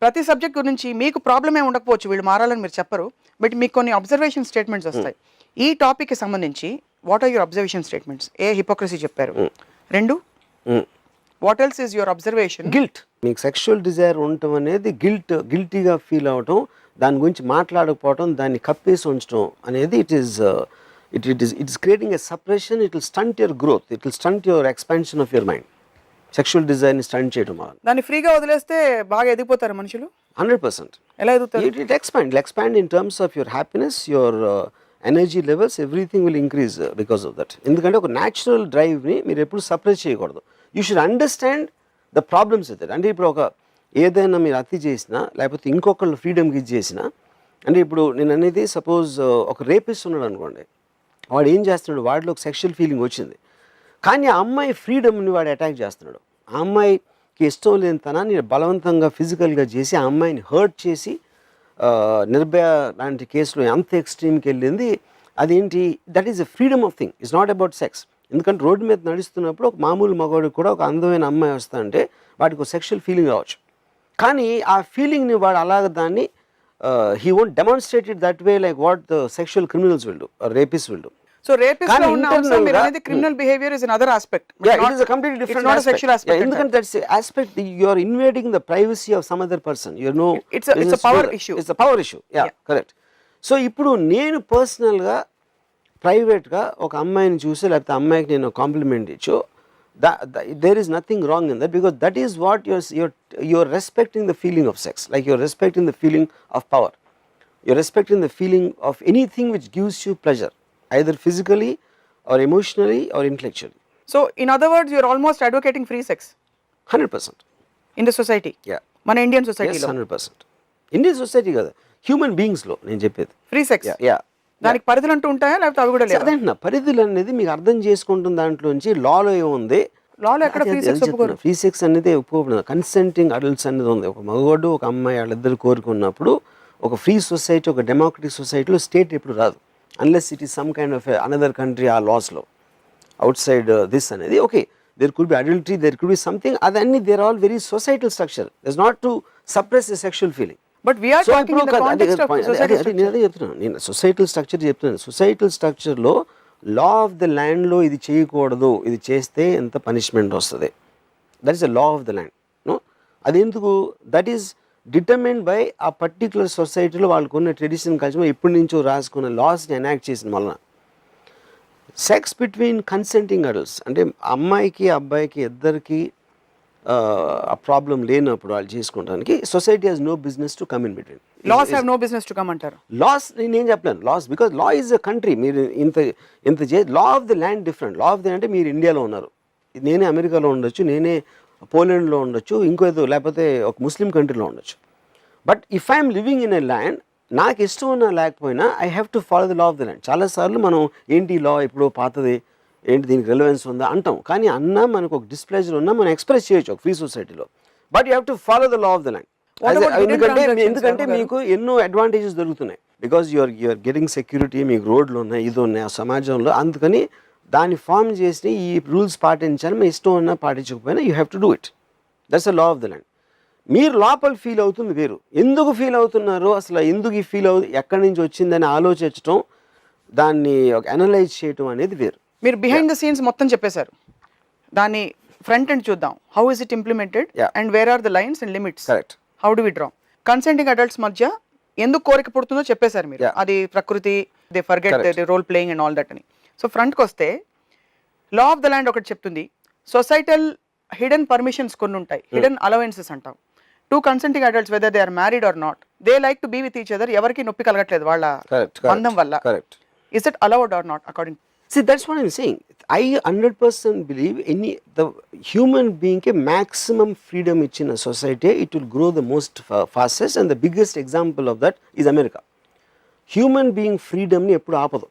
ప్రతి సబ్జెక్ట్ గురించి మీకు ప్రాబ్లం ఏమి ఉండకపోవచ్చు, వీళ్ళు మారాలని మీరు చెప్పరు, బట్ మీకు కొన్ని అబ్జర్వేషన్ స్టేట్మెంట్స్ వస్తాయి. ఈ టాపిక్కి సంబంధించి what are your observation statements? A hypocrisy చెప్పారు, రెండు what else is your observation? Guilt. మీకు సెక్షువల్ డిజైర్ ఉండటం అనేది గిల్టీగా ఫీల్ అవటం, దాని గురించి మాట్లాడకపోవటం, దాన్ని కప్పేసి ఉంచడం అనేది it is creating a separation. It will stunt your growth, it will stunt your expansion of your mind. Sexual డిజైర్ని స్టంట్ చేయడం వల్ల దాన్ని ఫ్రీగా వదిలేస్తే బాగా ఎదిగిపోతారు మనుషులు. 100%. ఎలా ఎదుగుతారు? It expand in terms of your happiness, your energy levels, everything will increase because of that. ఎందుకంటే ఒక న్యాచురల్ డ్రైవ్ని మీరు ఎప్పుడు సప్రెస్ చేయకూడదు. You should understand the problems with it. అంటే ఇప్పుడు ఒక ఏదైనా మీరు అతి చేసినా లేకపోతే ఇంకొకళ్ళు ఫ్రీడమ్కి ఇది చేసినా, అంటే ఇప్పుడు నేను అనేది సపోజ్ ఒక రేపిస్ట్ ఉన్నాడు అనుకోండి, వాడు ఏం చేస్తున్నాడు, వాడిలో ఒక సెక్షువల్ ఫీలింగ్ వచ్చింది, కానీ ఆ అమ్మాయి ఫ్రీడమ్ని వాడు అటాక్ చేస్తున్నాడు. ఆ అమ్మాయికి ఇష్టం లేని తనాన్ని బలవంతంగా ఫిజికల్గా చేసి ఆ అమ్మాయిని హర్ట్ చేసి నిర్భయ లాంటి కేసులో ఎంత ఎక్స్ట్రీమ్కి వెళ్ళింది. అదేంటి, that is a freedom of thing, it's not about sex. ఎందుకంటే రోడ్డు మీద నడుస్తున్నప్పుడు ఒక మామూలు మగవాడికి కూడా ఒక అందమైన అమ్మాయి వస్తా అంటే వాడికి ఒక సెక్షువల్ ఫీలింగ్ రావచ్చు, కానీ ఆ ఫీలింగ్ని వాడు అలాగ దాన్ని he won't demonstrate it that way like what the sexual criminals will do or rapist will do. So rapist lo unna amsam meer anedi criminal behavior is another aspect. Yeah, it is a completely different aspect. It's not a sexual aspect. Yeah, ఎందుకంటే that's a aspect you are invading the privacy of some other person. You know, it's a power issue. It's a power issue. Yeah, correct. So ఇప్పుడు నేను పర్సనల్గా ప్రైవేట్గా ఒక అమ్మాయిని చూసి లేకపోతే అమ్మాయికి నేను కాంప్లిమెంట్ ఇచ్చు, there is nothing wrong in that, because that is what you're respecting the feeling of sex, like you're respecting the feeling of power, you're respecting the feeling of anything which gives you pleasure, either physically or emotionally or intellectually. So in other words, you're almost advocating free sex 100% in the society. Yeah, మన Indian society yes, 100%. Indian society కదా, human బీయింగ్స్లో నేను చెప్పేది free sex. దానికి పరిధులు అంటూ ఉంటాయా లేకపోతే అవి కూడా లేదు? అదేంటున్నా, పరిధులు అనేది మీకు అర్థం చేసుకుంటున్న దాంట్లోంచి లాలో ఏముంది, లాలో ఎక్కడ ఫ్రీ సెక్స్ ఒప్పుకోరు. ఫ్రీ సెక్స్ అనేది ఒప్పుకోబడింది. కన్సెంటింగ్ అడల్ట్స్ అనేది ఉంది. ఒక మగవాడు ఒక అమ్మాయి వాళ్ళిద్దరు కోరుకున్నప్పుడు ఒక ఫ్రీ సొసైటీ, ఒక డెమోక్రటిక్ సొసైటీలో స్టేట్ ఎప్పుడు రాదు, unless it is some kind of another country or laws law outside this anedi. Okay, there could be adultery, there could be something, adanni they are all very societal structure. There's not to suppress a sexual feeling, but we are talking in the context of societal structure. నేను societal structure చెప్తున్నాను. Societal స్ట్రక్చర్లో law of the ల్యాండ్లో ఇది చేయకూడదు, ఇది చేస్తే ఎంత punishment వస్తుంది, that is the law of the land. No, అదెందుకు, దట్ ఈస్ డిటర్మైన్డ్ బై ఆ పర్టికులర్ సొసైటీలో వాళ్ళకున్న ట్రెడిషన్ కల్చర్ ఎప్పటి నుంచో రాసుకున్న లాస్ని ఎనాక్ట్ చేసిన వలన. సెక్స్ బిట్వీన్ కన్సెంటింగ్ అడల్ట్స్ అంటే అమ్మాయికి అబ్బాయికి ఇద్దరికి ఆ ప్రాబ్లం లేనప్పుడు వాళ్ళు చేసుకోవడానికి society has no business to come in between. Laws have no business to come అంటారు. లాస్ నేను చెప్పలేను, laws because law is a country. మీరు ఇంత law of the land different. Law of the అంటే మీరు ఇండియాలో ఉన్నారు, నేనే అమెరికాలో ఉండొచ్చు, నేనే పోలాండ్లో ఉండొచ్చు, ఇంకో ఏదో లేకపోతే ఒక ముస్లిం కంట్రీలో ఉండొచ్చు. But if I'm living in a land, నాకు ఇష్టం ఉన్నా లేకపోయినా I have to follow the law of the land. చాలాసార్లు మనం ఏంటి లా ఎప్పుడో పాతది, ఏంటి దీనికి రెలవెన్స్ ఉందా అంటాం, కానీ అన్నా మనకు ఒక డిస్ప్లేజర్ ఉన్నా మనం ఎక్స్ప్రెస్ చేయొచ్చు ఒక ఫ్రీ సొసైటీలో. But you have to follow the law of the land. ఎందుకంటే మీకు ఎన్నో అడ్వాంటేజెస్ దొరుకుతున్నాయి, బికాజ్ యూఆర్ గెటింగ్ సెక్యూరిటీ, మీకు రోడ్లు ఉన్నాయి, ఇది ఉన్నాయి ఆ సమాజంలో. అందుకని దాన్ని ఫామ్ చేసి ఈ రూల్స్ పాటించాలి, మీ ఇష్టం ఉన్నా పాటించకపోయినా you have to do it. That's the law of the land. మీరు లోపల ఫీల్ అవుతుంది వేరు, ఎందుకు ఫీల్ అవుతున్నారో అసలు ఎందుకు ఈ ఫీల్ ఎక్కడి నుంచి వచ్చిందని ఆలోచించడం, దాన్ని అనలైజ్ చేయడం అనేది వేరు. మీరు బిహైండ్ ద సీన్స్ మొత్తం చెప్పేశారు, దాన్ని ఫ్రంట్ ఎండ్ చూద్దాం. How is it implemented and where are the lines and limits, correct, how do we draw. Consenting adults మధ్య ఎందుకు కోరిక పుడుతుందో చెప్పేశారు మీరు, అది ప్రకృతి, they forget the role playing and all that అని. సో ఫ్రంట్కి వస్తే లా ఆఫ్ ద ల్యాండ్ ఒకటి చెప్తుంది, సొసైటల్ హిడెన్ పర్మిషన్స్ కొన్ని ఉంటాయి, హిడెన్ అలవెన్సెస్ అంటాం. Two consenting adults whether they are married or not, they like to be with each other, ఎవరికి నొప్పి కలగట్లేదు వాళ్ళ బంధం వల్ల. Is it allowed or not according? See, that's what I'm saying. I 100% believe the human being ke maximum freedom in a society, it will grow the most fastest, and the biggest example of that is America. Human being freedom ni eppudu aapadu.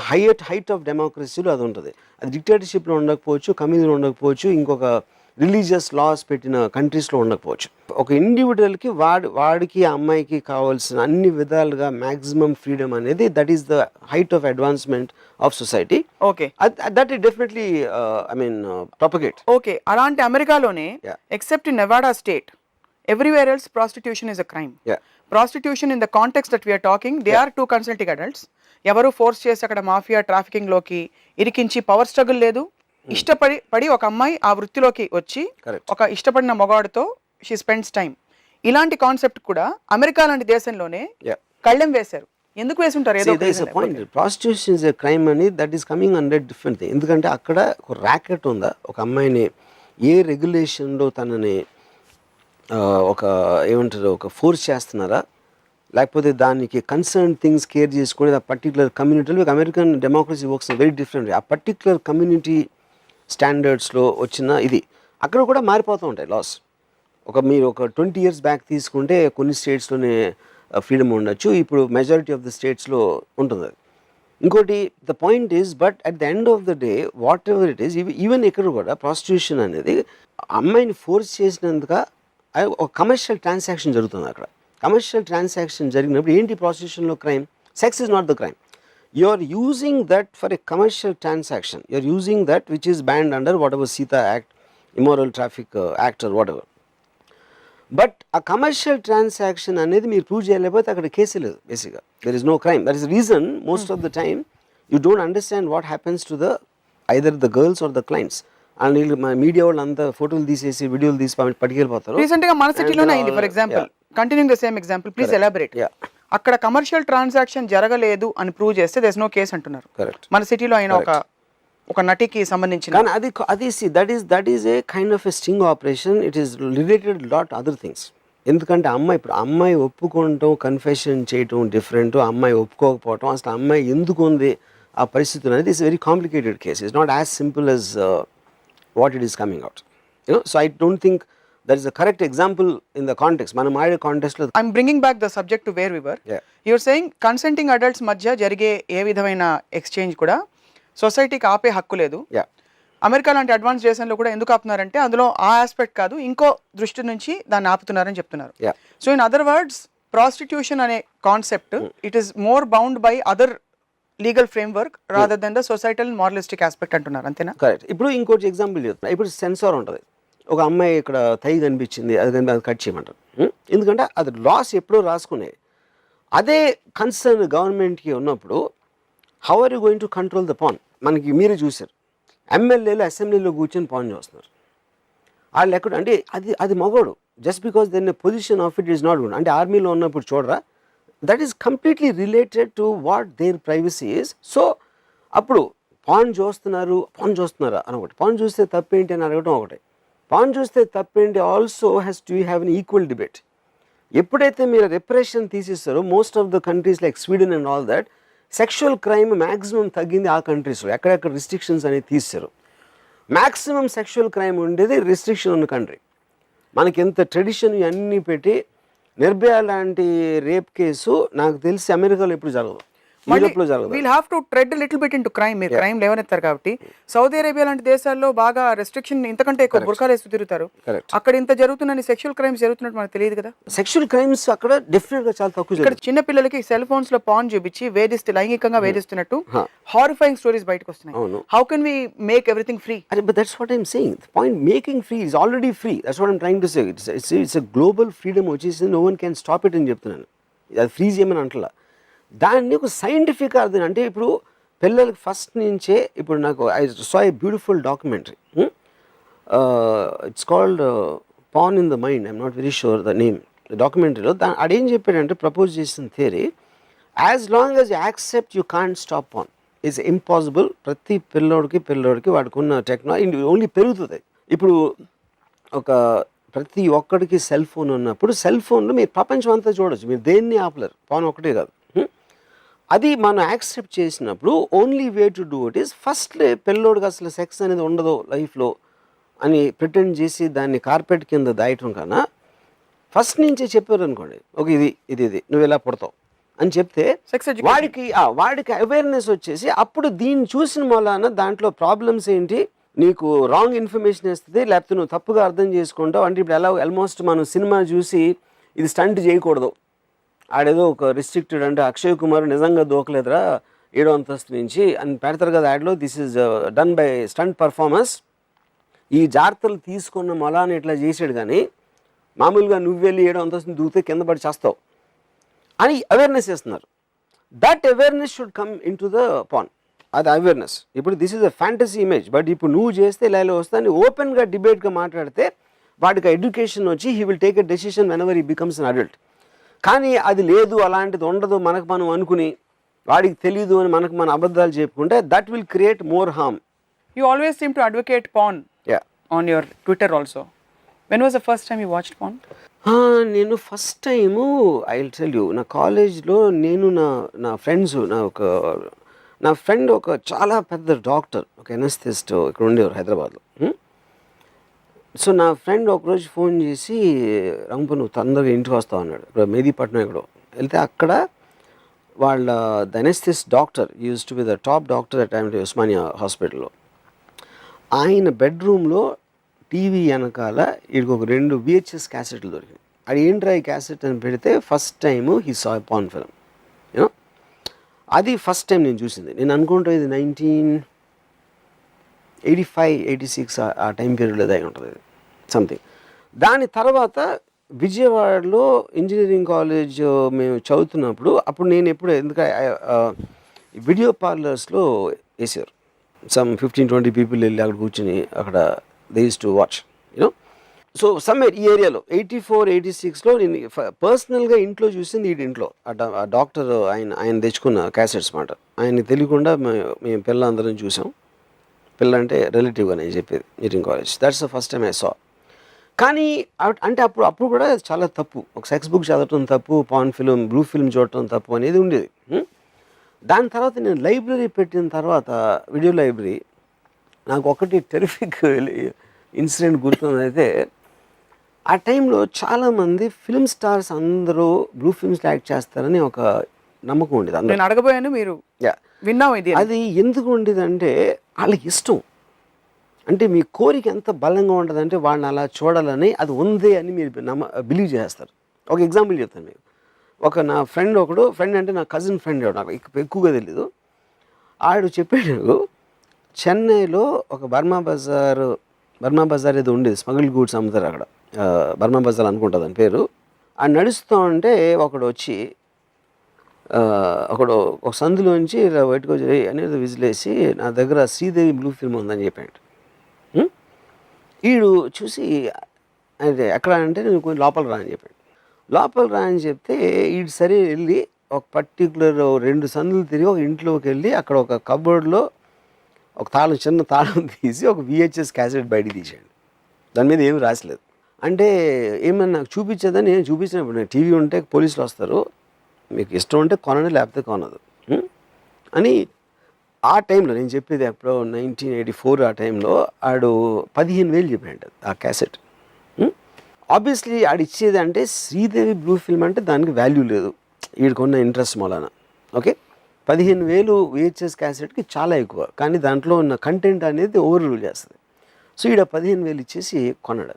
Height of democracy lo adu untadi. Adi dictatorship lo undakapochu, communism lo undakapochu, inkoka religious laws పెట్టిన కంట్రీస్లో ఉండకపోవచ్చు. ఒక ఇండివిజువల్కి వాడికి అమ్మాయికి కావాల్సిన అన్ని విధాలుగా maximum freedom అనేది, that is the height of advancement of society. Okay, that is definitely I mean propagate. Okay, అలాంటి అమెరికాలోనే except in Nevada state everywhere else prostitution is a crime. Yeah. Prostitution in the context that we are talking, they are two consenting adults. ఎవరు force చేసి అక్కడ mafia trafficking లోకి ఇరికించి power struggle లేదు. ఇష్టపడి ఒక అమ్మాయి ఆ వృత్తిలోకి వచ్చి ఒక ఇష్టపడిన మగవాడితో షీ స్పెండ్స్ టైం. ఇలాంటి కాన్సెప్ట్ కూడా అమెరికా లాంటి దేశంలోనే కళ్ళెం వేశారు. ఎందుకు వేసుంటారు? ఏదో point. Prostitution is a crime అని that is coming under different thing. ఎందుకంటే అక్కడ ఒక ర్యాకెట్ ఉందా, ఒక అమ్మాయిని ఏ రెగ్యులేషన్లో తనని ఒక ఏమంటారు ఒక ఫోర్స్ చేస్తున్నారా, లేకపోతే దానికి కన్సర్న్ థింగ్స్ కేర్ చేసుకుని ఆ పర్టికులర్ కమ్యూనిటీలో American democracy works very different. ఆ పర్టికులర్ కమ్యూనిటీ స్టాండర్డ్స్లో వచ్చిన ఇది అక్కడ కూడా మారిపోతూ ఉంటాయి లాస్. మీరు ఒక 20 years బ్యాక్ తీసుకుంటే కొన్ని స్టేట్స్లోనే ఫ్రీడమ్ ఉండొచ్చు, ఇప్పుడు మెజారిటీ ఆఫ్ ద స్టేట్స్లో ఉంటుంది అది. ఇంకోటి the point is but at the end of the day what ever it is, even ఇక్కడ కూడా ప్రాస్టిట్యూషన్ అనేది అమ్మాయిని ఫోర్స్ చేసినందుక ఒక కమర్షియల్ ట్రాన్సాక్షన్ జరుగుతుంది అక్కడ. కమర్షియల్ ట్రాన్సాక్షన్ జరిగినప్పుడు ఏంటి ప్రాస్టిట్యూషన్లో crime? Sex is not the crime. You are using that for a commercial transaction. You are using that which is banned under whatever SITA act, immoral traffic act or whatever. But ఆ commercial transaction అనేది మీరు prove చేయలేకపోతే అక్కడ case లేదు. బేసిక్గా there is no crime. That is reason most of the time you don't understand what happens to the either the girls are the clients. And వీళ్ళు media వాళ్ళు అంతా ఫోటోలు తీసేసి వీడియోలు తీసి పట్టుకెళ్ళిపోతారు. రీసెంట్ గా మన సిటీలోనే అయింది. For example, continuing the same example, please elaborate. అక్కడ కమర్షియల్ ట్రాన్సాక్షన్ జరగలేదు అని ప్రూవ్ చేస్తే దేర్ ఇస్ నో కేసు అంటున్నారు. మన సిటీలో అయిన ఒక నటికి సంబంధించిన. కానీ అది that is a kind of a sting operation. It is related lot other things. ఎందుకంటే అమ్మాయి ఒప్పుకోవటం, కన్ఫెషన్ చేయటం డిఫరెంట్, అమ్మాయి ఒప్పుకోకపోవటం, అసలు అమ్మాయి ఎందుకు ఉంది ఆ పరిస్థితులు అనేది is very complicated case. It's not as simple as what it is coming out, so I don't think that is a correct example in the context. మనం ఆడే కాంటెక్స్ట్ లో I'm bringing back the subject to where we were. You're saying consenting adults మధ్య జరిగే ఏ విధమైన exchange కూడా సొసైటీకి ఆపే హక్కు లేదు. అమెరికా లాంటి అడ్వాన్స్ దేశంలో కూడా ఎందుకు ఆపుతున్నారంటే అందులో ఆ ఆస్పెక్ట్ కాదు, ఇంకో దృష్టి నుంచి దాన్ని ఆపుతున్నారని చెప్తున్నారు. So in other words, prostitution అనే concept it is more bound by other legal framework rather than the societal moralistic aspect అంటున్నారు, అంతేనా? కరెక్ట్. ఇప్పుడు ఇంకోటి ఎగ్జాంపుల్ చెప్తున్నా. ఇప్పుడు సెన్సార్ ఉంటుంది. ఒక అమ్మాయి ఇక్కడ తై కనిపించింది, అది కట్ చేయమంటారు. ఎందుకంటే అది లాస్ ఎప్పుడో రాసుకునే. అదే కన్సర్న్ గవర్నమెంట్కి ఉన్నప్పుడు how are you going to control the porn? మనకి మీరే చూశారు, ఎమ్మెల్యేలు అసెంబ్లీలో కూర్చొని పాన్ చేస్తున్నారు. వాళ్ళు ఎక్కడ అంటే అది మగోడు, just because then position of it is not good. అంటే ఆర్మీలో ఉన్నప్పుడు చూడరా, that is completely related to what their privacy is. So అప్పుడు పాన్ చూస్తున్నారా అని ఒకటి, పాన్ చూస్తే తప్పేంటి అని అడగటం ఒకటి, పాన్ చూస్తే తప్పేంటి also has to have an equal debate. ఎప్పుడైతే మీరు రెప్రెషన్ తీసేస్తారో, most of the countries like Sweden and all that, sexual crime maximum తగ్గింది ఆ కంట్రీస్లో. ఎక్కడెక్కడ రిస్ట్రిక్షన్స్ అనేది తీస్తారు. మ్యాక్సిమం సెక్షువల్ క్రైమ్ ఉండేది రిస్ట్రిక్షన్ ఉన్న కంట్రీ. మనకి ఎంత ట్రెడిషన్ అన్నీ పెట్టి నిర్భయ లాంటి రేప్ కేసు నాకు తెలిసి అమెరికాలో ఎప్పుడు జరగదు, యూరోప్లో జరగదు. We'll have to tread little bit into crime. మీరు క్రైమ్ లేవనెత్తారు కాబట్టి సౌదీ అరేబియా లాంటి దేశాల్లో బాగా రెస్ట్రిక్షన్, ఇంతకంటే ఎక్కువ బుర్ఖాలు వేస్తూ తిరుగుతారు. అక్కడ ఇంత జరుగుతుందని సెక్షువల్ క్రైమ్స్ జరుగుతున్నట్టు మనకు తెలియదు కదా. సెక్షువల్ క్రైమ్స్ అక్కడ డెఫినెట్ గా చాలా తక్కువ. ఇక్కడ చిన్న పిల్లలకి సెల్ ఫోన్స్ లో పాన్ చూపించి లైంగికంగా వేధిస్తున్నట్టు హారిఫైయింగ్ స్టోరీస్ బయటకు వస్తున్నాయి. How can we make everything free? But that's what I'm saying. The point, making free is already free. That's what I'm trying to say. It's a global freedom which is no one can stop it అని చెప్తున్నాను. అది free చేయమని అంటలా. దాన్ని ఒక scientific అర్థం అంటే ఇప్పుడు పిల్లలకి ఫస్ట్ నుంచే, ఇప్పుడు నాకు I saw a beautiful documentary. It's called porn in the mind. I'm not very sure the name. డాక్యుమెంటరీలో అదేం చెప్పాడంటే, ప్రపోజ్ చేసిన theory, as long as you accept you can't stop porn is impossible. ప్రతి పిల్లోడికి వాడికి ఉన్న టెక్నాలజీ ఓన్లీ పెరుగుతుంది. ఇప్పుడు ప్రతి ఒక్కడికి సెల్ ఫోన్ ఉన్నప్పుడు సెల్ ఫోన్లో మీరు ప్రపంచం అంతా చూడొచ్చు, మీరు దేన్ని ఆపలేరు, పాన్ ఒకటే కాదు. అది మనం యాక్సెప్ట్ చేసినప్పుడు only way to do it is firstly పిల్లోడికి అసలు సెక్స్ అనేది ఉండదు లైఫ్లో అని ప్రిటెండ్ చేసి దాన్ని కార్పెట్ కింద దాయటం కన్నా ఫస్ట్ నుంచే చెప్పారు అనుకోండి, ఇది నువ్వు ఇలా పుడతావు అని చెప్తే వాడికి అవేర్నెస్ వచ్చేసి అప్పుడు దీన్ని చూసిన మూలాన దాంట్లో ప్రాబ్లమ్స్ ఏంటి, నీకు రాంగ్ ఇన్ఫర్మేషన్ ఇస్తుంది, లేకపోతే నువ్వు తప్పుగా అర్థం చేసుకుంటావు. అంటే ఇప్పుడు ఎలా ఆల్మోస్ట్ మనం సినిమా చూసి ఇది స్టంట్ చేయకూడదు, ఆడేదో ఒక రిస్ట్రిక్టెడ్, అంటే అక్షయ్ కుమార్ నిజంగా దూకలేదురా 7వ అంతస్తు నుంచి అని పెడతారు కదా యాడ్లో, this is done by stunt performance, ఈ జాగ్రత్తలు తీసుకున్న మలాని ఇట్లా చేసాడు. కానీ మామూలుగా నువ్వు వెళ్ళి 7 అంతస్తులు దూకితే కింద పడి చేస్తావు అని అవేర్నెస్ చేస్తున్నారు. That awareness should come in to the pan. అది అవేర్నెస్. ఇప్పుడు this is a fantasy image, but ఇప్పుడు నువ్వు చేస్తే ఇలా వస్తాను ఓపెన్గా డిబేట్గా మాట్లాడితే వాడికి ఎడ్యుకేషన్ వచ్చి he will take a decision when ever he becomes an adult. కానీ అది లేదు, అలాంటిది ఉండదు మనకు మనం అనుకుని వాడికి తెలీదు అని మనకు మన అబద్ధాలు చెప్పుకుంటే that will create more harm. You always seem to advocate porn on your Twitter also. When was the first time you watched porn? నేను first time I will tell you, నా కాలేజ్లో నేను నా ఫ్రెండ్స్ నా ఫ్రెండ్ ఒక చాలా పెద్ద doctor, ఒక ఎనస్థిస్ట్ ఇక్కడ ఉండేవారు హైదరాబాద్లో. సో నా ఫ్రెండ్ ఒకరోజు ఫోన్ చేసి రంపు నువ్వు తొందరగా ఇంటికి వస్తావు అన్నాడు. ఇప్పుడు మెహదీపట్నం ఎక్కడో వెళ్తే అక్కడ వాళ్ళ the anaesthetist doctor used to be the top doctor at time Osmania హాస్పిటల్లో. ఆయన బెడ్రూమ్లో టీవీ వెనకాల వీడికి ఒక 2 VHS క్యాసెట్లు దొరికినాయి. అది ఏంట్రా ఈ క్యాసెట్ అని పెడితే first time he saw pan film. You know అది ఫస్ట్ టైం నేను చూసింది. నేను అనుకుంటా ఇది 1985-86 ఆ టైం పీరియడ్లో అయి ఉంటుంది ఇది సంథింగ్. దాని తర్వాత విజయవాడలో ఇంజనీరింగ్ కాలేజ్ మేము చదువుతున్నప్పుడు అప్పుడు నేను ఎప్పుడు ఎందుకంటే వీడియో పార్లర్స్లో వేసారు. సమ్ 15-20 పీపుల్ వెళ్ళి అక్కడ కూర్చొని అక్కడ they use to watch you know. So somewhere ఈ ఏరియాలో 84-86లో నేను పర్సనల్గా ఇంట్లో చూసింది ఈ ఇంట్లో ఆ డాక్టర్ ఆయన తెచ్చుకున్న క్యాసెట్స్ మాట. ఆయనకి తెలియకుండా మేము పిల్లలందరం చూసాం. పిల్ల అంటే రిలేటివ్గా నేను చెప్పేది engineering college. That's the first time I saw. కానీ అంటే అప్పుడు కూడా చాలా తప్పు. ఒక సెక్స్ బుక్ చదవటం తప్పు, పాన్ ఫిల్మ్ బ్లూ ఫిల్మ్ చూడటం తప్పు అనేది ఉండేది. దాని తర్వాత నేను లైబ్రరీ పెట్టిన తర్వాత వీడియో లైబ్రరీ నాకు ఒకటి టెరిఫిక్ ఇన్సిడెంట్ గుర్తుందైతే, ఆ టైంలో చాలామంది ఫిల్మ్ స్టార్స్ అందరూ బ్లూ ఫిల్మ్స్లో యాక్ట్ చేస్తారని ఒక నమ్మకం ఉండేది. నేను అడగబోయాను, మీరు విన్నాం ఇది. అది ఎందుకు ఉండేదంటే వాళ్ళకి ఇష్టం. అంటే మీ కోరిక ఎంత బలంగా ఉంటుందంటే వాళ్ళని అలా చూడాలని అది ఉంది అని మీరు బిలీవ్ చేస్తారు. ఒక ఎగ్జాంపుల్ చెప్తాను మీకు. నా ఫ్రెండ్ అంటే నా కజిన్ ఫ్రెండ్ నాకు ఎక్కువగా తెలీదు. ఆడు చెప్పాడు చెన్నైలో ఒక బర్మా బజార్ ఏదో ఉండేది, స్మగుల్ గూడ్స్ అమ్ముతారు అక్కడ, బర్మా బజార్ అనుకుంటుంది అని పేరు. ఆ నడుస్తూ ఉంటే ఒకడు వచ్చి ఒక సందులోంచి ఇలా బయటకు వచ్చి అనేది విజిలేసి నా దగ్గర శ్రీదేవి బ్లూ ఫిల్మ్ ఉందని చెప్పాడు. వీడు చూసి అంటే ఎక్కడ అంటే నేను కొంచెం లోపల రా అని చెప్పాడు. లోపల రా అని చెప్తే వీడు సరే వెళ్ళి ఒక పర్టికులర్ 2 సందులు తిరిగి ఒక ఇంట్లోకి వెళ్ళి అక్కడ ఒక కబోర్డ్లో ఒక చిన్న తాళం తీసి ఒక VHS క్యాసెట్ బయటికి తీసాడు. దాని మీద ఏమి రాసలేదు. అంటే ఏమన్నా నాకు చూపించేదని నేను చూపించినప్పుడు నేను టీవీ ఉంటే పోలీసులు వస్తారు, మీకు ఇష్టం ఉంటే కొనండి లేకపోతే కొనదు అని. ఆ టైంలో నేను చెప్పేది ఎప్పుడో 1984 ఆ టైంలో ఆడు 15,000 చెప్పాడు ఆ క్యాసెట్. ఆబ్వియస్లీ ఆడు ఇచ్చేది అంటే శ్రీదేవి బ్లూ ఫిల్మ్ అంటే దానికి వాల్యూ లేదు, వీడికున్న ఇంట్రెస్ట్ మూలాన. ఓకే, 15,000 VHS క్యాసెట్కి చాలా ఎక్కువ, కానీ దాంట్లో ఉన్న కంటెంట్ అనేది ఓవర్ రూల్ చేస్తుంది. సో ఈడ 15,000 ఇచ్చేసి కొన్నాడు.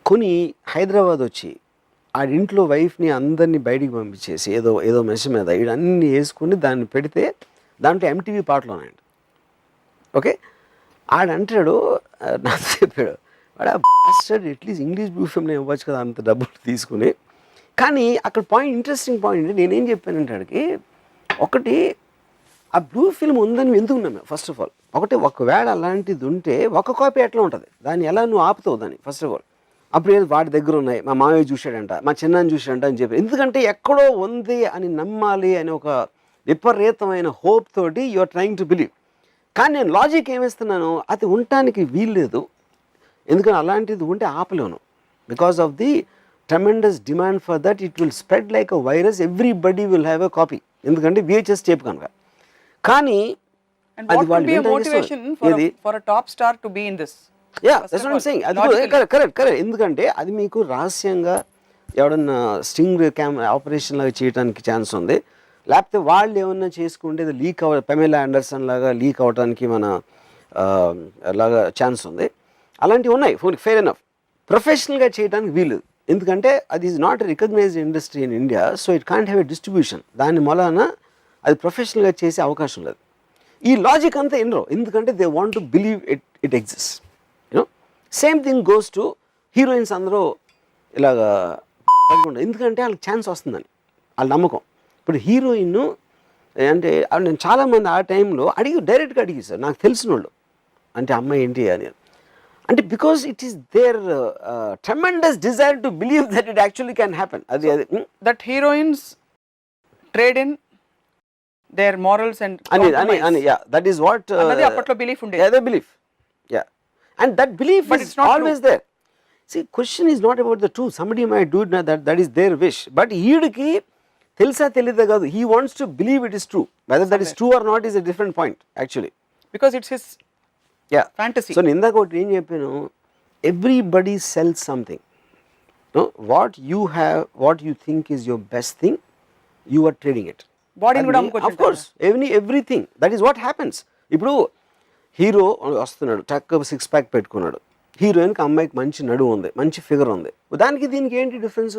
కొని హైదరాబాద్ వచ్చి ఆడింట్లో వైఫ్ని అందరినీ బయటికి పంపించేసి ఏదో మెష మీద వీడన్నీ వేసుకుని దాన్ని పెడితే దాంట్లో MTV పాటలు ఉన్నాయండి. ఓకే, ఆడంటాడు నాకు చెప్పాడు, వాడు బాస్టర్డ్ అట్లీస్ట్ ఇంగ్లీష్ బ్లూ ఫిల్మ్లో ఇవ్వచ్చు కదా అంత డబ్బులు తీసుకుని. కానీ అక్కడ ఇంట్రెస్టింగ్ పాయింట్ నేనేం చెప్పానంటే ఆడికి, ఒకటి ఆ బ్లూ ఫిల్మ్ ఉందని ఎందుకు ఉన్నాము ఫస్ట్ ఆఫ్ ఆల్. ఒకవేళ అలాంటిది ఉంటే ఒక కాపీ ఎట్లా ఉంటుంది, దాన్ని ఎలా నువ్వు ఆపుతావు దాన్ని ఫస్ట్ ఆఫ్ ఆల్. అప్పుడు ఏదో వాడి దగ్గర ఉన్నాయి, మా మామయ్య చూశాడంట, మా చిన్నాన్ని చూశాడంట అని చెప్పి, ఎందుకంటే ఎక్కడో ఉంది అని నమ్మాలి అని ఒక విపరీతమైన హోప్ తోటి you are trying to believe. కానీ నేను లాజిక్ ఏమిస్తున్నాను, అది ఉండటానికి వీల్లేదు, ఎందుకంటే అలాంటిది ఉంటే ఆపలేను. Because of the tremendous demand for that, it will spread like a virus, everybody will have a copy, ఎందుకంటే VHS టేప్ కనుక. కానీ అది వాళ్ళు కరెక్ట్. ఎందుకంటే అది మీకు రహస్యంగా ఎవడన్నా స్టింగ్ ఆపరేషన్ లాగా చేయడానికి ఛాన్స్ ఉంది, లేకపోతే వాళ్ళు ఏమన్నా చేసుకుంటే అది లీక్ పెమెలా ఆండర్సన్ లాగా లీక్ అవడానికి మన లాగా ఛాన్స్ ఉంది. అలాంటివి ఉన్నాయి, ఫెయిర్ ఎనఫ్. ప్రొఫెషనల్గా చేయడానికి వీలు, ఎందుకంటే అది is not recognised industry in India, so it can't have a distribution. దాని మూలాన అది ప్రొఫెషనల్గా చేసే అవకాశం లేదు. ఈ లాజిక్ అంతా ఎన్నో, ఎందుకంటే they want to believe it exist. You know, same thing goes to heroines అందరూ ఇలాగా ఎందుకంటే వాళ్ళకి ఛాన్స్ వస్తుందని వాళ్ళ నమ్మకం. ఇప్పుడు హీరోయిన్ అంటే నేను చాలామంది ఆ టైంలో డైరెక్ట్గా అడిగి సార్ నాకు తెలిసిన వాళ్ళు అంటే అమ్మాయి ఏంటి అని అంటే because it is there tremendous desire to believe that it actually can happen. అది that heroines trade in their morals and that is what అప్పట్లో బిలీఫ్ ఉండేది. they believe, and that belief But is it's not always there. See, question is not about the truth. Somebody might do it, that is their wish, but ఈడికి తెలుసా తెలీదా కాదు, he wants to believe it is true. Whether that is true or not is a different point actually, because it's his fantasy. So ఇందాక ఒకటి ఏం చెప్పాను, everybody sells something. No, what you have, what you think is your best thing, you are trading it. బాడీని కూడా Of course, everything. That is what happens. ఇప్పుడు hero వస్తున్నాడు, టక్ 6 pack పెట్టుకున్నాడు, హీరోయిన్కి అమ్మాయికి మంచి నడువు ఉంది, మంచి ఫిగర్ ఉంది, దానికి దీనికి ఏంటి difference?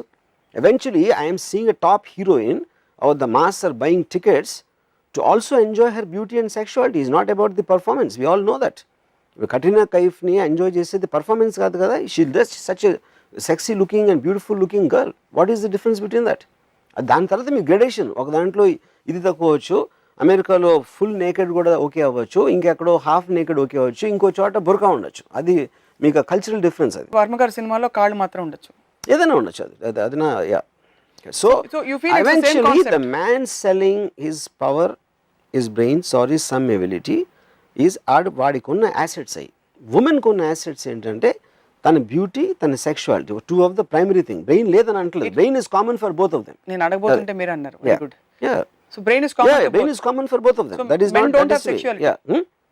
Eventually I am seeing a top heroine or the mass are buying tickets to also enjoy her beauty and sexuality. It's not about the performance, we all know that. Katrina కైఫ్ని enjoy చేసేది performance కాదు కదా, she just such a sexy looking and beautiful looking girl. What is the difference between that? దాని తర్వాత మీ gradation, ఒక దాంట్లో ఇది తక్కువ అవ్వచ్చు, అమెరికాలో ఫుల్ నేకెడ్ కూడా ఓకే అవ్వచ్చు, ఇంకెక్కడో హాఫ్ నేకెడ్ ఓకే అవ్వచ్చు, ఇంకో చోట బుర్కా ఉండొచ్చు. అది మీకు కల్చరల్ డిఫరెన్స్. అది వర్మ గారి సినిమాలో కాళ్ళు మాత్రం ఉండొచ్చు, ఏదైనా ఉండొచ్చు. అది నా so eventually the man selling his power, his brains or his some ability is వాడికి ఉన్న యాసెట్స్. అయ్యి ఉమెన్కి ఉన్న యాసెట్స్ ఏంటంటే తన బ్యూటీ, తన sexuality, two of the primary thing. Brain లేదని అంటలేదు, brain is common for both of them. నేను అడగబోతుంటే మీరు అన్నారు very good. So brain is common for both of them. That is not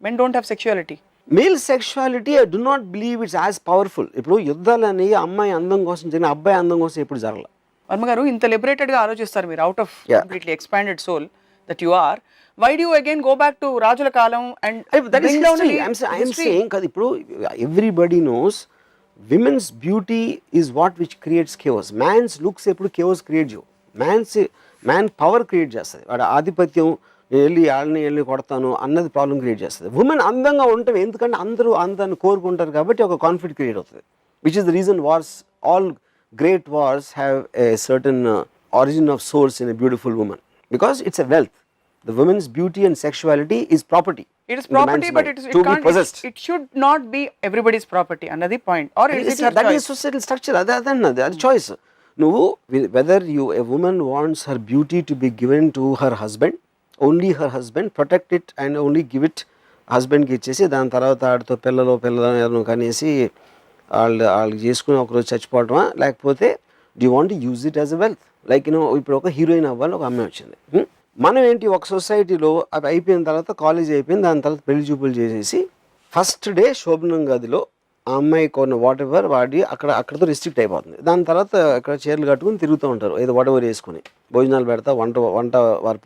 men don't have sexuality. Male sexuality I do not believe it's as powerful. ఇప్పుడు యుద్ధాలని అమ్మాయి అందం కోసం జరిగిన, అబ్బాయి అందం కోసం ఎప్పుడు జరగల. వర్మ గారు ఇంత లిబరేటెడ్ గా ఆలోచిస్తారు మీరు, out of completely expanded soul that you are. Why do you again go back to రాజుల కాలం and that is history? I am saying కదా, ఇప్పుడు everybody knows women's beauty is what which creates chaos. Man's looks ఎప్పుడు chaos create చేయవు. Man power create చేస్తుంది. వాడు ఆధిపత్యం, నేను వెళ్ళి కొడతాను అన్నది ప్రాబ్లం క్రియేట్ చేస్తుంది. ఉమెన్ అందంగా ఉంటాం ఎందుకంటే అందరూ అందాన్ని కోరుకుంటారు కాబట్టి ఒక కాన్ఫ్లిక్ట్ క్రియేట్ అవుతుంది. Which is the reason wars, all great wars have a certain origin of source in a beautiful woman, because it's a wealth. The woman's beauty and sexuality is property. It is property, but it can't be possessed. It should not be everybody's property. Another point, or it is her that choice. Is societal structure. That's choice. No, whether a woman wants her beauty to be given to her husband, only her husband, protect it and only give it husband కి ఇచ్చేసి దాని తర్వాత ఆడితో పిల్లలు కనేసి వాళ్ళు చేసుకుని ఒకరోజు చచ్చిపోవటమా, లేకపోతే do want to use it as a wealth? Like ఇప్పుడు ఒక హీరోయిన్ అవ్వాలి, ఒక అమ్మాయి వచ్చింది. మనం ఏంటి, ఒక సొసైటీలో అది అయిపోయిన తర్వాత కాలేజ్ అయిపోయింది, దాని తర్వాత పెళ్లి చూపులు చేసేసి ఫస్ట్ డే శోభనం గదిలో ఆ అమ్మాయి కొన్న వాట్ ఎవర్ వాడి అక్కడతో రిస్ట్రిక్ట్ అయిపోతుంది. దాని తర్వాత అక్కడ చీరలు కట్టుకుని తిరుగుతూ ఉంటారు, ఏదో వాట్ ఎవర్ వేసుకుని భోజనాలు పెడతా, వంట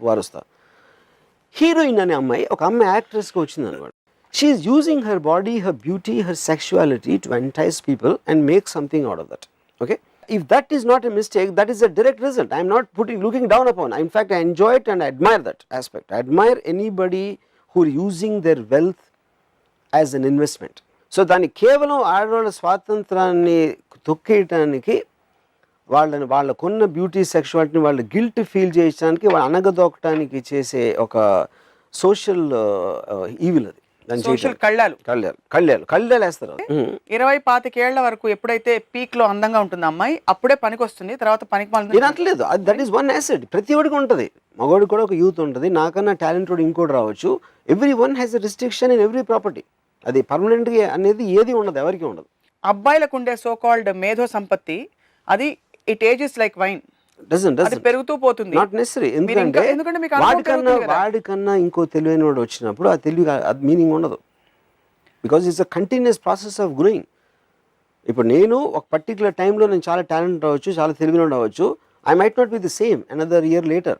వారుస్తా. హీరోయిన్ అనే అమ్మాయి, ఒక అమ్మాయి యాక్ట్రెస్గా వచ్చింది అనమాట. She is using her body, her beauty, her sexuality to entice people and make something out of that. Okay? If that is not a mistake, that is a direct result. I am not looking down upon. In fact, I enjoy it and I admire that aspect. I admire anybody who are using their wealth as an investment. So, దాన్ని కేవలం ఆడవాళ్ళ స్వాతంత్రాన్ని తొక్కేయటానికి, వాళ్ళకున్న beauty సెక్షువాలిటీని వాళ్ళు guilt feel చేయడానికి, వాళ్ళు అనగదొక్కడానికి చేసే ఒక సోషల్ ఈవిల్. అది సోషల్ కళ్ళాలు వేస్తారు. 20-25 ఏళ్ల వరకు ఎప్పుడైతే పీక్ లో అందంగా ఉంటుంది అమ్మాయి, అప్పుడే పనికి వస్తుంది, తర్వాత పనికి నేను అంటలేదు. That is one asset. ప్రతి ఒడికి ఉంటుంది, మగవాడికి కూడా ఒక యూత్ ఉంటుంది, నాకన్నా టాలెంటెడ్ ఇంకోటి రావచ్చు. Every one has a restriction in every property. అది పర్మనెంట్ గా అనేది ఏది ఉండదు, ఎవరికి ఉండదు. అబ్బాయిలకు ఉండే సో కాల్డ్ మేధో సంపత్తి, అది ఇట్ ఏజెస్ లైక్ వైన్, అది పెరుగుతూ పోతుంది. Not necessary. ఎందుకంటే వాడికన్నా ఇంకో తెలివైన వాడు వచ్చినప్పుడు ఆ తెలివి మీనింగ్ ఉండదు. Because it's a continuous process of growing. ఇప్పుడు నేను ఒక పర్టికులర్ టైంలో నేను చాలా టాలెంట్ అవ్వచ్చు, చాలా తెలివైన అవ్వచ్చు. I might not be the same another year later,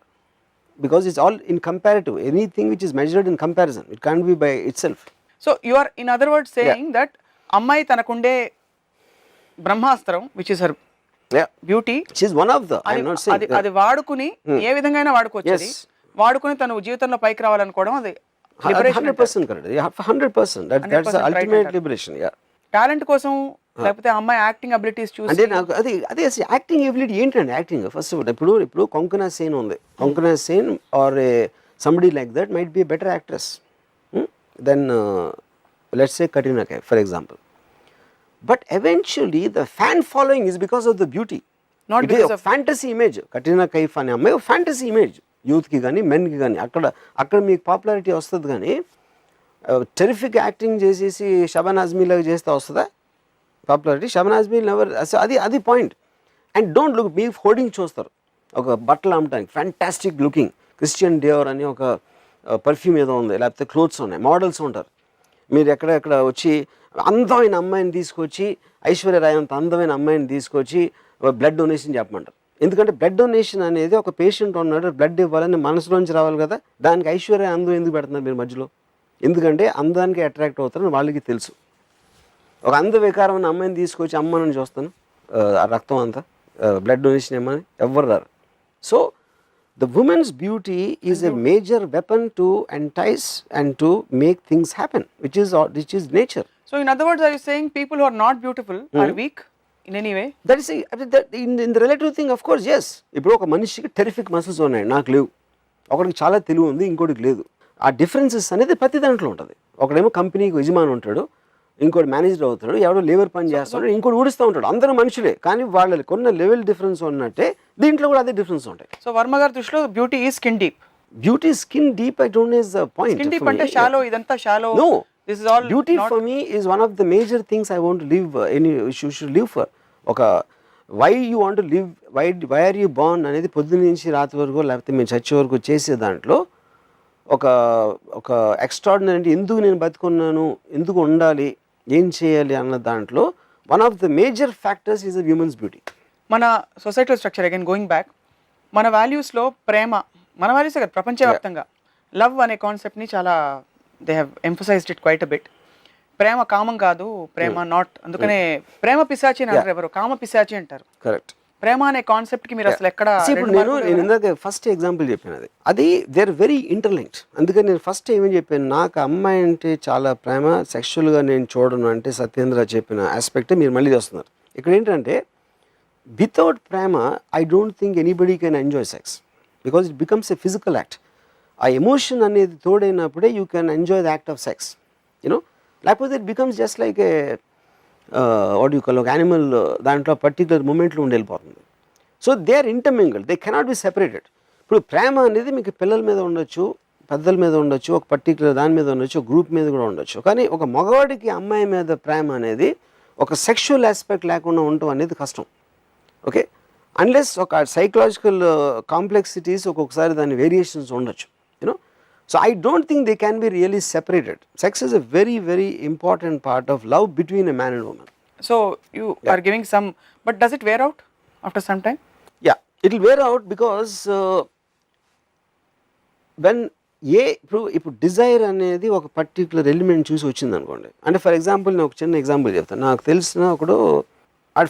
because it's all in comparative. Anything which is measured in comparison, it can't be by itself. So you are in other words saying that అమ్మాయి తనకుండే బ్రహ్మాస్త్రం which is her beauty, అది వాడుకుని ఏ విధంగా వాడుకోవచ్చు, వాడుకుని తను జీవితంలో పైకి రావాలనుకోవడం, అది 100% correct. 100%. That's the ultimate liberation. Yeah. Talent కోసం లేకపోతే అమ్మాయి యాక్టింగ్ అబిలిటీస్ చూసి అంటే నాకు అదే యాక్టింగ్ ఎబిలిటీ ఏంటండి యాక్టింగ్ ఫస్ట్ ఇప్పుడు కొంకనా సేన్ ఉంది, Konkona Sen or a somebody like that might be better actress than let's say Katrina Kaif for example. But eventually the fan following is because of the beauty, Not ఇది because of- fantasy image. Katrina Kaif అనే అమ్మాయి fantasy image యూత్కి కానీ మెన్కి కానీ, అక్కడ మీకు popularity వస్తుంది. కానీ టెరిఫిక్ యాక్టింగ్ చేసేసి షబాన్ ఆజ్మీ లాగా చేస్తే వస్తుందా పాపులారిటీ? షబాన్ ఆజ్మీ నెవర్. అది point. And don't look, me hoarding చూస్తారు ఒక బట్టలు అమ్మటానికి ఫ్యాంటాస్టిక్ లుకింగ్ క్రిస్టియన్ డియోర్ అని ఒక పర్ఫ్యూమ్ ఏదో ఉంది, లేకపోతే క్లోత్స్ ఉన్నాయి, మోడల్స్ ఉంటారు. మీరు ఎక్కడెక్కడ వచ్చి అందమైన అమ్మాయిని తీసుకొచ్చి, ఐశ్వర్య రాయ్ అంత అందమైన అమ్మాయిని తీసుకొచ్చి బ్లడ్ డొనేషన్ చెప్పమంటారు. ఎందుకంటే బ్లడ్ డొనేషన్ అనేది ఒక పేషెంట్ ఉన్నాడు, బ్లడ్ ఇవ్వాలని మనసులోంచి రావాలి కదా. దానికి ఐశ్వర్య అందం ఎందుకు పెడుతున్నారు మీరు మధ్యలో? ఎందుకంటే అందానికి అట్రాక్ట్ అవుతారని వాళ్ళకి తెలుసు. ఒక అంద వికారమైన అమ్మాయిని తీసుకొచ్చి అమ్మని చూస్తాను, ఆ రక్తం అంతా బ్లడ్ డొనేషన్ ఏమని ఎవ్వరు రారు. So the women's beauty is a major weapon to entice and to make things happen, which is nature. So in other words are you saying people who are not beautiful are weak in any way? That is in the relative thing of course. Yes, ఇప్పుడు ఒక మనిషికి terrific muscles ఉన్నాయి, నాకు లేవు. ఒకడికి చాలా తెలివి ఉంది, ఇంకోటికి లేదు. ఆ డిఫరెన్సెస్ అనేది ప్రతి దాంట్లో ఉంటుంది. ఒకడేమో కంపెనీకి యజమాని ఉంటాడు, ఇంకోటి మేనేజర్ అవుతాడు, ఎవడో లేబర్ పని చేస్తాడు, ఇంకోటి ఊడిస్తూ ఉంటాడు. అందరూ మనుషులే, కానీ వాళ్ళకి కొన్న లెవెల్ డిఫరెన్స్ ఉన్నట్టే దీంట్లో కూడా అదే డిఫరెన్స్ ఉంటాయి. సో వర్మ గారి దృష్టిలో బ్యూటీ ఈ skin deep. Beauty skin deep I don't know is the point. Skin deep అంటే షాలో, ఇదంతా shallow. No, this is all beauty for me is one of the major things I want to live. You should live for. ఒక why you want to live, why are you born అనేది పొద్దున్న నుంచి రాత్రి వరకు లేకపోతే మేము చచ్చే వరకు చేసే దాంట్లో ఒక ఎక్స్ట్రాడినరీ, ఎందుకు నేను బతుకున్నాను, ఎందుకు ఉండాలి, ఏం చేయాలి అన్న దాంట్లో one of the major factors is the humans beauty. మన societal structure again going back, మన వాల్యూస్లో ప్రేమ, మన వాల్యూసే కదా ప్రపంచవ్యాప్తంగా లవ్ అనే కాన్సెప్ట్ని చాలా they have emphasized it quite a bit. ప్రేమ కామం కాదు, ప్రేమ నాట్, అందుకనే ప్రేమ పిశాచి అని అంటారు, ఎవరు కామ పిశాచి అంటారు. కరెక్ట్. ప్రేమ అనే కాన్సెప్ట్కి మీరు అసలు ఎక్కడ ఇప్పుడు నేను ఇందాక ఫస్ట్ ఎగ్జాంపుల్ చెప్పాను, అది దే ఆర్ వెరీ ఇంటర్లింక్డ్. అందుకని నేను ఫస్ట్ ఏమని చెప్పాను, నాకు అమ్మాయి అంటే చాలా ప్రేమ, సెక్షువల్గా నేను చూడను అంటే సత్యేంద్ర చెప్పిన ఆస్పెక్ట్ మీరు మళ్ళీ చేస్తున్నారు. ఇక్కడ ఏంటంటే వితౌట్ ప్రేమ I don't think anybody can enjoy sex, because it becomes a physical act. ఆ ఎమోషన్ అనేది తోడైనప్పుడే you can enjoy the act of sex, you know. లేకపోతే it becomes just like a what you call, ఒక animal దాంట్లో particular మూమెంట్లో ఉండి వెళ్ళిపోతుంది. So they are intermingled, they cannot be separated. ఇప్పుడు ప్రేమ అనేది మీకు పిల్లల మీద ఉండొచ్చు, పెద్దల మీద ఉండొచ్చు, ఒక పర్టికులర్ దాని మీద ఉండొచ్చు, గ్రూప్ మీద కూడా ఉండొచ్చు. కానీ ఒక మగవాడికి అమ్మాయి మీద ప్రేమ అనేది ఒక సెక్షువల్ ఆస్పెక్ట్ లేకుండా ఉండటం అనేది కష్టం. ఓకే, అన్లెస్ ఒక సైకలాజికల్ కాంప్లెక్సిటీస్ ఒక్కొక్కసారి దాని వేరియేషన్స్ ఉండొచ్చు, you know. So I don't think they can be really separated. Sex is a very, very important part of love between a man and woman. So you are giving some, but does it wear out after some time? Yeah, it will wear out because when ఇప్పుడు Dzire అనేది ఒక particular element చూసి వచ్చింది అనుకోండి. అంటే for example నేను ఒక చిన్న ఎగ్జాంపుల్ చెప్తాను. నాకు తెలిసిన ఒకడు at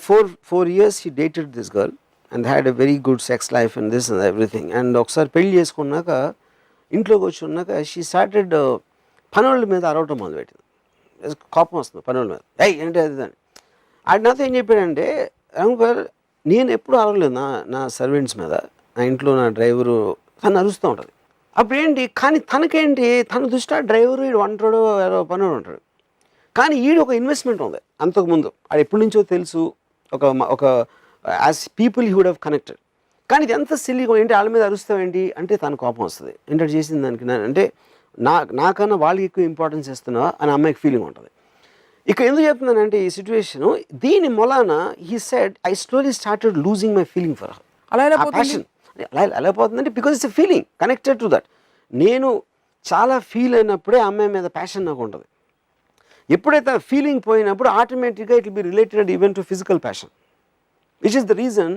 four years he dated this girl and had a very good sex life and this and everything. And ఒకసారి పెళ్లి చేసుకున్నాక ఇంట్లోకి వచ్చి ఉన్నాక షీ స్టార్టెడ్ పనుల మీద అరవటం మొదలుపెట్టింది. కోపం వస్తుంది పనుల మీద, ఏంటి అది అని. అది నాతో ఏం చెప్పాడంటే, రాంగర్ నేను ఎప్పుడు అరవలేదు నా సర్వెంట్స్ మీద, నా ఇంట్లో నా డ్రైవరు తను అరుస్తూ ఉంటుంది. అప్పుడు ఏంటి, కానీ తనకేంటి, తన దృష్టి డ్రైవరు వీడు అంటాడు, పనులు ఉంటాడు. కానీ ఈడు ఒక ఇన్వెస్ట్మెంట్ ఉంది అంతకుముందు, అది ఎప్పటి నుంచో తెలుసు, ఒక as people he would have connected. కానీ ఇది ఎంత సిల్లీగా ఏంటి, వాళ్ళ మీద అరుస్తావేంటి అంటే తన కోపం వస్తుంది. ఏంటంటే చేసింది దానికి అంటే నాకన్నా వాళ్ళకి ఎక్కువ ఇంపార్టెన్స్ ఇస్తున్నావా అని అమ్మాయికి ఫీలింగ్ ఉంటుంది. ఇక్కడ ఎందుకు చెప్తున్నానంటే ఈ సిచ్యువేషను, దీని మొలాన he said I slowly started losing my feeling for passion. అలా పోతుందంటే because it's a feeling connected to that. నేను చాలా ఫీల్ అయినప్పుడే అమ్మాయి మీద ప్యాషన్ నాకు ఉంటుంది. ఎప్పుడైతే ఫీలింగ్ పోయినప్పుడు ఆటోమేటిక్గా it will be related even to physical passion, which is the reason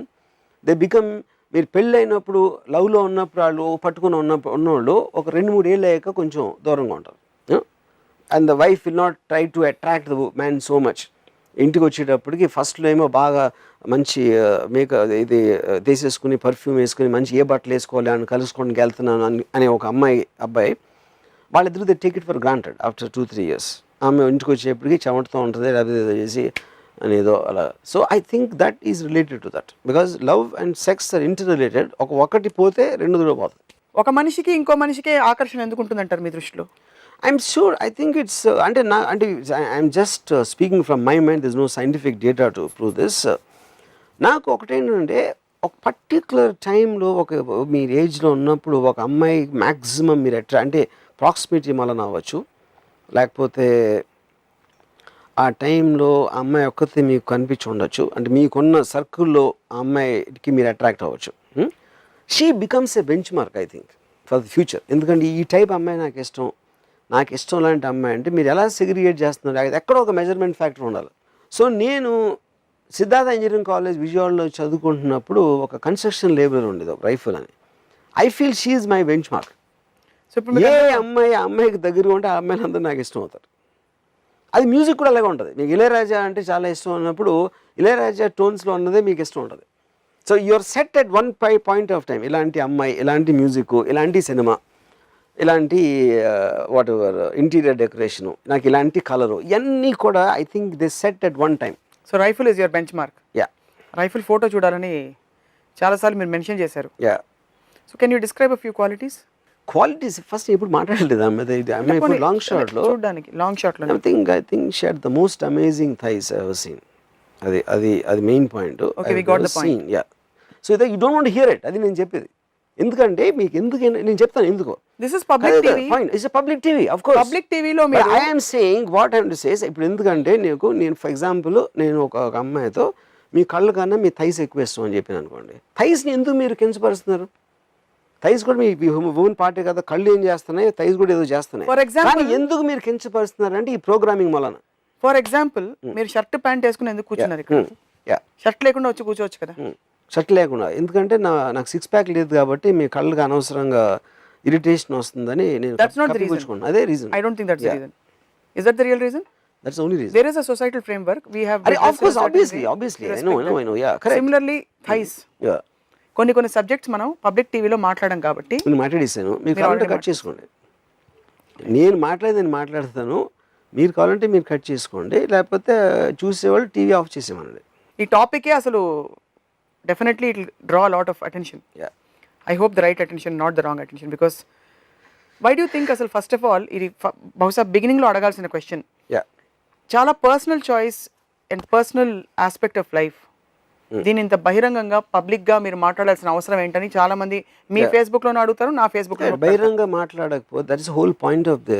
they become. మీరు పెళ్ళి అయినప్పుడు లవ్లో ఉన్నప్పుడు వాళ్ళు పట్టుకుని ఉన్నవాళ్ళు ఒక 2-3 ఏళ్ళు అయ్యాక కొంచెం దూరంగా ఉంటారు. And the wife will not try to attract the man so much. ఇంటికి వచ్చేటప్పటికి ఫస్ట్లో ఏమో బాగా మంచి ఇది తీసేసుకుని పర్ఫ్యూమ్ వేసుకుని మంచి ఏ బట్టలు వేసుకోవాలి అని కలుసుకోవడానికి వెళ్తున్నాను అనే ఒక అబ్బాయి వాళ్ళిద్దరూ they take it for granted. After 2-3 years ఆమె ఇంటికి వచ్చేప్పటికి చెమటతో ఉంటుంది, లేకపోతే ఏదో చేసి అనేదో అలా. So I think that is related to that because love and sex are inter related. ఒకటి పోతే రెండు దూరం పోతుంది. ఒక మనిషికి ఇంకో మనిషికి ఆకర్షణ ఎందుకు ఉంటుందంటారు మీ దృష్టిలో? I'm sure I think it's అంటే I'm just speaking from my mind. This no scientific data to prove this. నాకు ఒకటేంటంటే ఒక పర్టికులర్ టైంలో మీరు ఏజ్లో ఉన్నప్పుడు ఒక అమ్మాయి మ్యాక్సిమం మీరు అంటే ప్రాక్సిమిటీ వలన అవ్వచ్చు, లేకపోతే ఆ టైంలో ఆ అమ్మాయి ఒక్కతే మీకు కనిపించి ఉండొచ్చు, అంటే మీకున్న సర్కిల్లో ఆ అమ్మాయికి మీరు అట్రాక్ట్ అవ్వచ్చు. She becomes a bench mark I think for the future. ఎందుకంటే ఈ టైప్ అమ్మాయి నాకు ఇష్టం లాంటి అమ్మాయి అంటే మీరు ఎలా సెగ్రిగేట్ చేస్తున్నారు, ఎక్కడో ఒక మెజర్మెంట్ ఫ్యాక్టర్ ఉండాలి. సో నేను సిద్ధార్థ ఇంజనీరింగ్ కాలేజ్ విజయవాడలో చదువుకుంటున్నప్పుడు ఒక కన్స్ట్రక్షన్ లేబర్ ఉండేది, ఒక రైఫుల్ అని. I feel she is my bench mark. So ఇప్పుడు ఏ అమ్మాయికి దగ్గరగా ఉంటే ఆ అమ్మాయిలు అందరూ నాకు ఇష్టం అవుతారు. అది మ్యూజిక్ కూడా అలాగే ఉంటుంది. మీకు ఇళయరాజా అంటే చాలా ఇష్టం అన్నప్పుడు ఇళయరాజా టోన్స్లో ఉన్నదే మీకు ఇష్టం ఉంటుంది. So you're set at one point of time. ఇలాంటి అమ్మాయి, ఇలాంటి మ్యూజిక్, ఇలాంటి సినిమా, ఇలాంటి వాట్ ఎవర్ ఇంటీరియర్ డెకరేషను, నాకు ఇలాంటి కలరు, ఇవన్నీ కూడా I think they set at one time. So rifle is your benchmark. Yeah, rifle photo చూడాలని చాలాసార్లు మీరు మెన్షన్ చేశారు. Yeah. So can you describe a few qualities? Qualities first ఎప్పుడు మాట్లాడలేదు అమ్మాయి ఇప్పుడు లాంగ్ షాట్లో చూడడానికి. లాంగ్ షాట్లో I think she had the most amazing thighs I have seen. అది main point. Okay, we got the point. Yeah. So ఇదే you don't want here it, అది నేను చెప్పేది. ఎందుకంటే మీకు నేను చెప్తాను ఎందుకో. This is public TV. It's public TV off course. Public టీవీలో మీరు I am saying what I am to say. ఇప్పుడు ఎందుకంటే నేను ఫర్ ఎగ్జాంపుల్ నేను ఒక అమ్మాయితో మీ కళ్ళ కన్నా మీ థైస్ ఎక్కువ ఇష్టం అని చెప్పాను అనుకోండి, థైస్ని ఎందుకు మీరు కించపరుస్తున్నారు? థైస్ కూడా మీ ఉమెన్ పార్టీ కదా, కళ్ళు ఏం చేస్తున్నాయి, థైస్ కూడా ఏదో చేస్తున్నాయి. ఫర్ ఎగ్జాంపుల్ ఎందుకు మీరు కించపరుస్తున్నారు అంటే ఈ ప్రోగ్రామింగ్ వలన. ఫర్ ఎగ్జాంపుల్ మీరు షర్ట్ ప్యాంట్ వేసుకుని ఎందుకు కూర్చున్నారు ఇక్కడ? షర్ట్ లేకుండా వచ్చి కూర్చోవచ్చు కదా. షర్ట్ లేకుండా ఎందుకంటే నాకు సిక్స్ ప్యాక్ లేదు కాబట్టి మీ కళ్ళకి అనవసరంగా ఇరిటేషన్ వస్తుందని నేను కూర్చుకున్నాను. అదే reason. I don't think that's the reason. Is that the real reason? That's the only reason. There is a societal framework. We have Of course, obviously. I know. Yeah, correct. Similarly, thighs. Yeah. కొన్ని subjects మనం public టీవీలో మాట్లాడడం కాబట్టి నేను మాట్లాడేసాను, మీరు కావాలంటే cut చేసుకోండి. నేను మాట్లాడతాను, మీరు కావాలంటే మీరు కట్ చేసుకోండి, లేకపోతే చూసేవాళ్ళు టీవీ ఆఫ్ చేసేమనండి. ఈ టాపికే అసలు definitely it draw lot of attention. I hope the right attention, not the wrong attention. Because why do think అసలు ఫస్ట్ ఆఫ్ ఆల్ ఇది బహుశా బిగినింగ్లో అడగాల్సిన క్వశ్చన్. చాలా personal choice and personal aspect of life. దీని ఇంత బహిరంగంగా పబ్లిక్గా మీరు మాట్లాడాల్సిన అవసరం ఏంటని చాలా మంది మీ ఫేస్బుక్లోనే అడుగుతారు, నా ఫేస్బుక్లో. బహిరంగ మాట్లాడకపోతే that is whole point of the